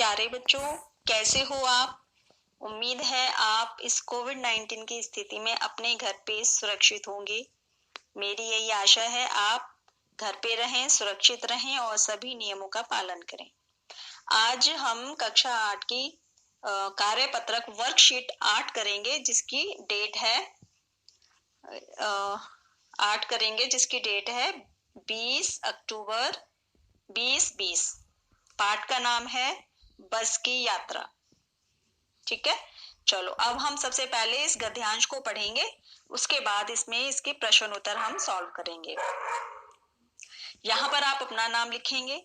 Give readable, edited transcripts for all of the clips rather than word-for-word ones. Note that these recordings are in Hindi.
प्यारे बच्चों, कैसे हो आप? उम्मीद है आप इस कोविड-19 की स्थिति में अपने घर पे सुरक्षित होंगे। मेरी यही आशा है आप घर पे रहें, सुरक्षित रहें और सभी नियमों का पालन करें। आज हम कक्षा 8 की कार्यपत्रक वर्कशीट 8 करेंगे जिसकी डेट है 8 करेंगे जिसकी डेट है 20 अक्टूबर 2020। पाठ का नाम है बस की यात्रा। ठीक है, चलो अब हम सबसे पहले इस गद्यांश को पढ़ेंगे, उसके बाद इसमें इसके प्रश्न उत्तर हम सॉल्व करेंगे। यहाँ पर आप अपना नाम लिखेंगे,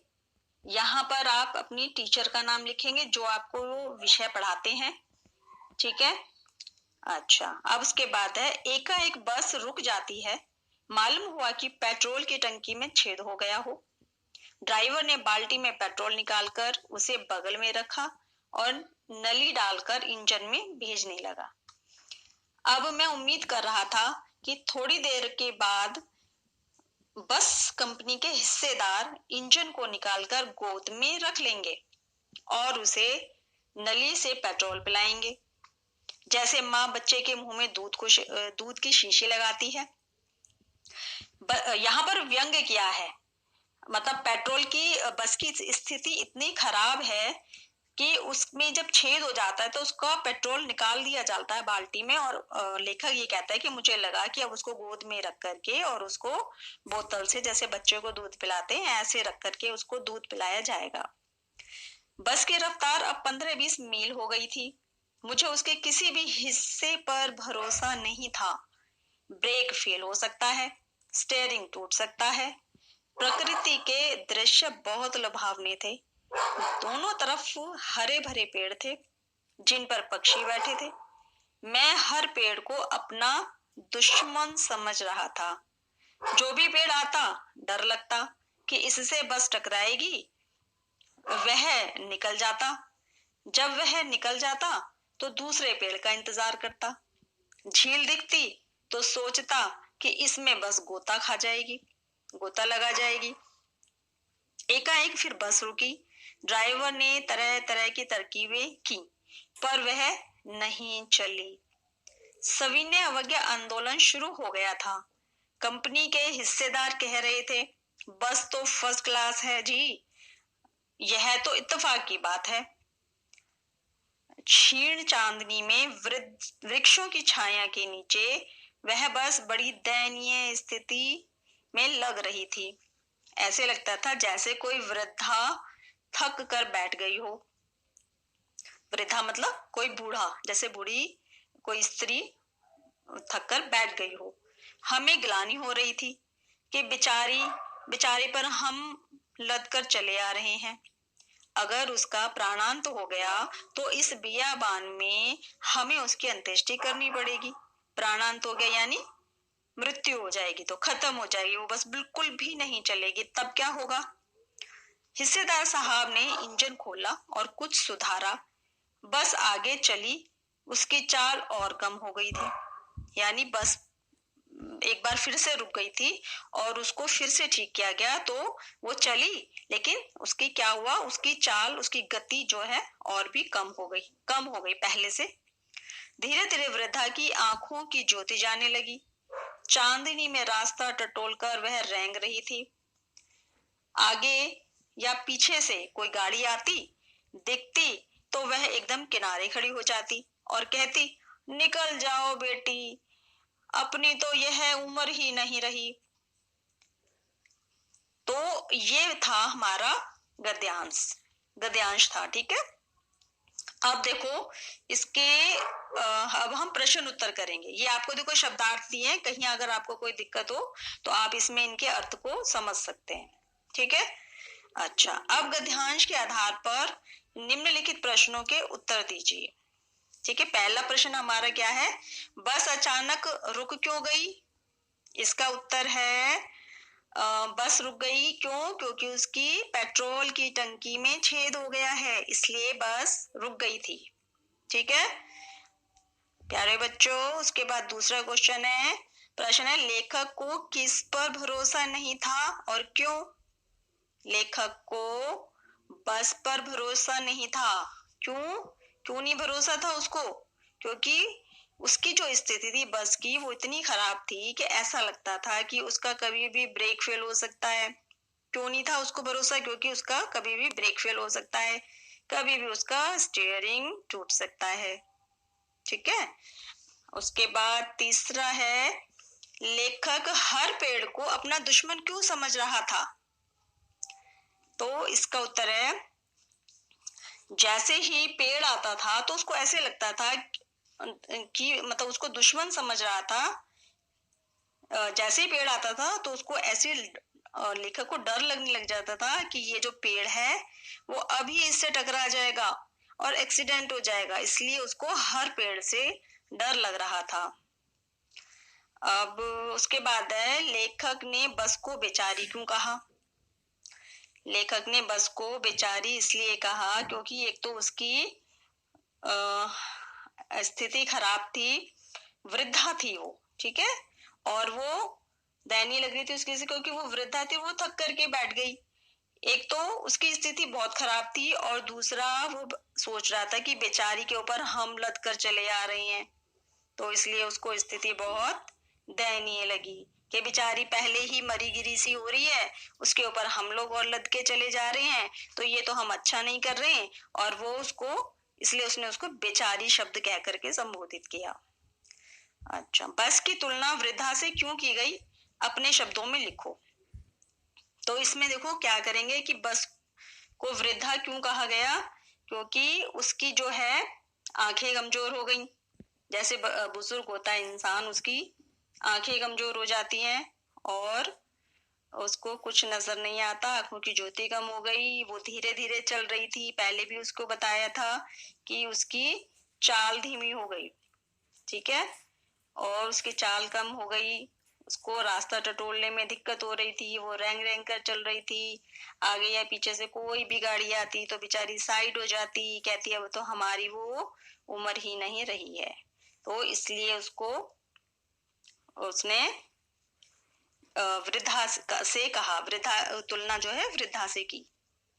यहाँ पर आप अपनी टीचर का नाम लिखेंगे जो आपको विषय पढ़ाते हैं। ठीक है, अच्छा, अब उसके बाद है एकाएक बस रुक जाती है। मालूम हुआ कि पेट्रोल की टंकी में छेद हो गया हो। ड्राइवर ने बाल्टी में पेट्रोल निकालकर उसे बगल में रखा और नली डालकर इंजन में भेजने लगा। अब मैं उम्मीद कर रहा था कि थोड़ी देर के बाद बस कंपनी के हिस्सेदार इंजन को निकालकर गोद में रख लेंगे और उसे नली से पेट्रोल पिलाएंगे, जैसे माँ बच्चे के मुंह में दूध की शीशी लगाती है। यहाँ पर व्यंग्य किया है, मतलब पेट्रोल की बस की स्थिति इतनी खराब है कि उसमें जब छेद हो जाता है तो उसका पेट्रोल निकाल दिया जाता है बाल्टी में, और लेखक ये कहता है कि मुझे लगा कि अब उसको गोद में रख करके और उसको बोतल से, जैसे बच्चे को दूध पिलाते हैं ऐसे रख करके उसको दूध पिलाया जाएगा। बस की रफ्तार अब 15-20 मील हो गई थी। मुझे उसके किसी भी हिस्से पर भरोसा नहीं था। ब्रेक फेल हो सकता है, स्टीयरिंग टूट सकता है। प्रकृति के दृश्य बहुत लुभावने थे। दोनों तरफ हरे भरे पेड़ थे जिन पर पक्षी बैठे थे। मैं हर पेड़ को अपना दुश्मन समझ रहा था। जो भी पेड़ आता डर लगता कि इससे बस टकराएगी। वह निकल जाता। जब वह निकल जाता तो दूसरे पेड़ का इंतजार करता। झील दिखती तो सोचता कि इसमें बस गोता खा जाएगी, गोता लगा जाएगी। एकाएक फिर बस रुकी। ड्राइवर ने तरह तरह की तरकीबें की पर वह नहीं चली। सविनय अवज्ञा आंदोलन शुरू हो गया था। कंपनी के हिस्सेदार कह रहे थे, बस तो फर्स्ट क्लास है जी, यह तो इत्तेफाक की बात है। क्षीण चांदनी में वृक्षों की छाया के नीचे वह बस बड़ी दयनीय स्थिति में लग रही थी। ऐसे लगता था जैसे कोई वृद्धा थक कर बैठ गई हो। वृद्धा मतलब कोई बूढ़ा, जैसे बूढ़ी कोई स्त्री थक कर बैठ गई हो। हमें ग्लानि हो रही थी कि बेचारे पर हम लद कर चले आ रहे हैं। अगर उसका प्राणांत हो गया तो इस बियाबान में हमें उसकी अंत्येष्टि करनी पड़ेगी। प्राणांत हो गया यानी मृत्यु हो जाएगी, तो खत्म हो जाएगी, वो बस बिल्कुल भी नहीं चलेगी। तब क्या होगा? हिस्सेदार साहब ने इंजन खोला और कुछ सुधारा। बस आगे चली। उसकी चाल और कम हो गई थी, यानी बस एक बार फिर से रुक गई थी और उसको फिर से ठीक किया गया तो वो चली, लेकिन उसकी क्या हुआ, उसकी चाल, उसकी गति जो है और भी कम हो गई पहले से। धीरे धीरे वृद्धा की आंखों की ज्योति जाने लगी। चांदनी में रास्ता टटोलकर वह रेंग रही थी। आगे या पीछे से कोई गाड़ी आती दिखती तो वह एकदम किनारे खड़ी हो जाती और कहती, निकल जाओ बेटी, अपनी तो यह उम्र ही नहीं रही। तो ये था हमारा गद्यांश था। ठीक है, अब देखो इसके अब हम प्रश्न उत्तर करेंगे। ये आपको देखो शब्दार्थ दिए हैं, कहीं अगर आपको कोई दिक्कत हो तो आप इसमें इनके अर्थ को समझ सकते हैं। ठीक है, अच्छा, अब गद्यांश के आधार पर निम्नलिखित प्रश्नों के उत्तर दीजिए। ठीक है, पहला प्रश्न हमारा क्या है, बस अचानक रुक क्यों गई? इसका उत्तर है बस रुक गई क्यों? क्योंकि उसकी पेट्रोल की टंकी में छेद हो गया है, इसलिए बस रुक गई थी। ठीक है प्यारे बच्चों, उसके बाद दूसरा क्वेश्चन है, प्रश्न है, लेखक को किस पर भरोसा नहीं था और क्यों? लेखक को बस पर भरोसा नहीं था। क्यों? क्यों नहीं भरोसा था उसको? क्योंकि उसकी जो स्थिति थी बस की वो इतनी खराब थी कि ऐसा लगता था कि उसका कभी भी ब्रेक फेल हो सकता है। क्यों नहीं था उसको भरोसा? क्योंकि उसका कभी भी ब्रेक फेल हो सकता है, कभी भी उसका स्टीयरिंग टूट सकता है। ठीक है। उसके बाद तीसरा है, लेखक हर पेड़ को अपना दुश्मन क्यों समझ रहा था? तो इसका उत्तर है, जैसे ही पेड़ आता था तो उसको ऐसे लगता था कि मतलब उसको दुश्मन समझ रहा था। जैसे ही पेड़ आता था तो उसको ऐसे लेखक को डर लगने लग जाता था कि ये जो पेड़ है वो अभी इससे टकरा जाएगा और एक्सीडेंट हो जाएगा, इसलिए उसको हर पेड़ से डर लग रहा था। अब उसके बाद है, लेखक ने बस को बेचारी क्यों कहा? लेखक ने बस को बेचारी इसलिए कहा क्योंकि एक तो उसकी स्थिति खराब थी, वृद्धा थी वो। ठीक है। और वो दयनीय लग रही थी उसकी से, क्योंकि वो वृद्धा थी, वो थक करके बैठ गई। एक तो उसकी स्थिति बहुत खराब थी और दूसरा वो सोच रहा था कि बेचारी के ऊपर हम लद कर चले आ रहे हैं, तो इसलिए उसको स्थिति बहुत दयनीय लगी कि बेचारी पहले ही मरी गिरी सी हो रही है, उसके ऊपर हम लोग और लद के चले जा रहे हैं, तो ये तो हम अच्छा नहीं कर रहे हैं। और वो उसको, इसलिए उसने उसको बेचारी शब्द कह करके संबोधित किया। अच्छा, बस की तुलना वृद्धा से क्यों की गई? अपने शब्दों में लिखो। तो इसमें देखो क्या करेंगे कि बस को वृद्धा क्यों कहा गया? क्योंकि उसकी जो है आंखें कमजोर हो गई। जैसे बुजुर्ग होता है इंसान, उसकी आंखें कमजोर हो जाती हैं और उसको कुछ नजर नहीं आता, आंखों की ज्योति कम हो गई, वो धीरे धीरे चल रही थी। पहले भी उसको बताया था कि उसकी चाल धीमी हो गई। ठीक है। और उसकी चाल कम हो गई, उसको रास्ता टटोलने में दिक्कत हो रही थी, वो रेंग रेंग कर चल रही थी। आगे या पीछे से कोई भी गाड़ी आती तो बेचारी साइड हो जाती, कहती अब तो हमारी वो उम्र ही नहीं रही है। तो इसलिए उसको, उसने वृद्धा से कहा, वृद्धा तुलना जो है वृद्धा से की।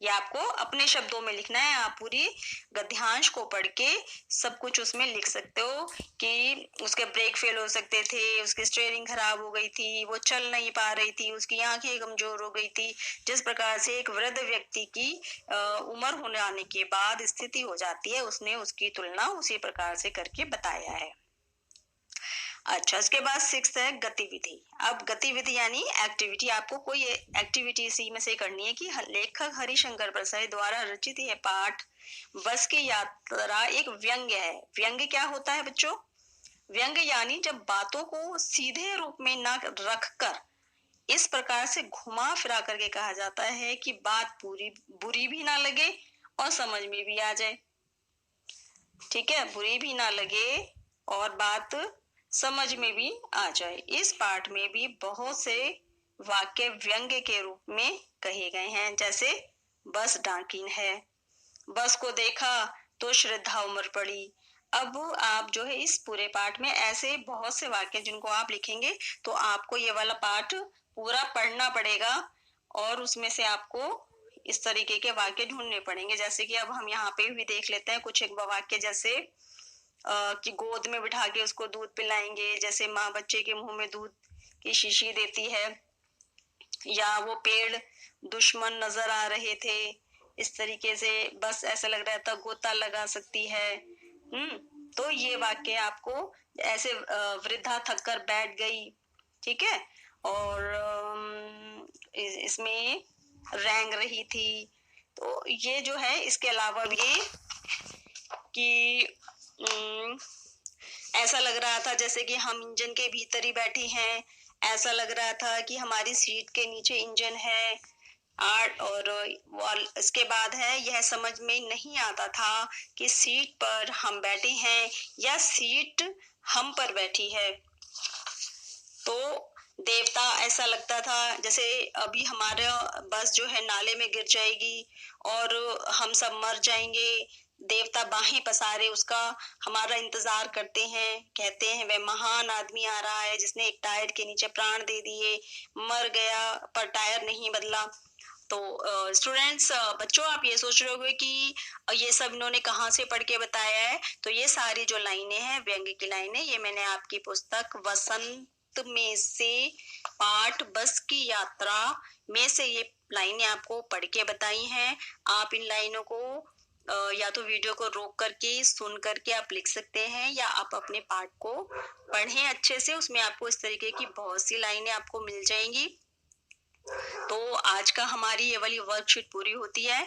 ये आपको अपने शब्दों में लिखना है। आप पूरी गद्यांश को पढ़ के सब कुछ उसमें लिख सकते हो कि उसके ब्रेक फेल हो सकते थे, उसकी स्टीयरिंग खराब हो गई थी, वो चल नहीं पा रही थी, उसकी आंखें कमजोर हो गई थी। जिस प्रकार से एक वृद्ध व्यक्ति की उम्र होने आने के बाद स्थिति हो जाती है, उसने उसकी तुलना उसी प्रकार से करके बताया है। अच्छा, उसके बाद सिक्स है गतिविधि। अब गतिविधि यानी एक्टिविटी, आपको कोई एक्टिविटी इसी में से करनी है कि लेखक हरिशंकर प्रसाद द्वारा रचित यह पाठ बस की यात्रा एक व्यंग्य है। व्यंग्य क्या होता है बच्चों? व्यंग्य यानी जब बातों को सीधे रूप में न रख कर इस प्रकार से घुमा फिरा करके कहा जाता है कि बात पूरी बुरी भी ना लगे और समझ में भी आ जाए। ठीक है, बुरी भी ना लगे और बात समझ में भी आ जाए। इस पाठ में भी बहुत से वाक्य व्यंग्य के रूप में कहे गए हैं, जैसे बस डाकिन है, बस को देखा तो श्रद्धा उमड़ पड़ी। अब आप जो है इस पूरे पाठ में ऐसे बहुत से वाक्य जिनको आप लिखेंगे, तो आपको ये वाला पाठ पूरा पढ़ना पड़ेगा और उसमें से आपको इस तरीके के वाक्य ढूंढने पड़ेंगे। जैसे कि अब हम यहाँ पे भी देख लेते हैं कुछ एक वाक्य, जैसे कि गोद में बिठा के उसको दूध पिलाएंगे, जैसे माँ बच्चे के मुंह में दूध की शीशी देती है, या वो पेड़ दुश्मन नजर आ रहे थे, इस तरीके से बस ऐसा लग रहा था गोता लगा सकती है। तो ये वाक्य आपको ऐसे, वृद्धा थक कर बैठ गई। ठीक है। और इसमें रेंग रही थी। तो ये जो है, इसके अलावा भी कि ऐसा लग रहा था जैसे कि हम इंजन के भीतर ही बैठे हैं, ऐसा लग रहा था कि हमारी सीट के नीचे इंजन है। और इसके बाद है, यह समझ में नहीं आता था कि सीट पर हम बैठे हैं या सीट हम पर बैठी है। तो देवता, ऐसा लगता था जैसे अभी हमारा बस जो है नाले में गिर जाएगी और हम सब मर जाएंगे। देवता बाहें पसारे उसका हमारा इंतजार करते हैं, कहते हैं वह महान आदमी आ रहा है जिसने एक टायर के नीचे प्राण दे दिए, मर गया पर टायर नहीं बदला। तो स्टूडेंट्स, बच्चों, आप ये सोच रहे होंगे कि ये सब इन्होंने कहाँ से पढ़ के बताया है। तो ये सारी जो लाइनें हैं, व्यंग्य की लाइनें, ये मैंने आपकी पुस्तक वसंत में से पाठ बस की यात्रा में से ये लाइनें आपको पढ़ के बताई हैं। आप इन लाइनों को या तो वीडियो को रोक करके सुन करके आप लिख सकते हैं, या आप अपने पाठ को पढ़ें अच्छे से। उसमें आपको इस तरीके की बहुत सी लाइनें आपको मिल जाएंगी। तो आज का हमारी ये वाली वर्कशीट पूरी होती है।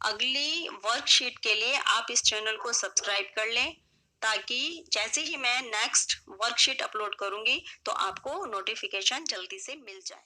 अगली वर्कशीट के लिए आप इस चैनल को सब्सक्राइब कर लें, ताकि जैसे ही मैं नेक्स्ट वर्कशीट अपलोड करूंगी तो आपको नोटिफिकेशन जल्दी से मिल जाए।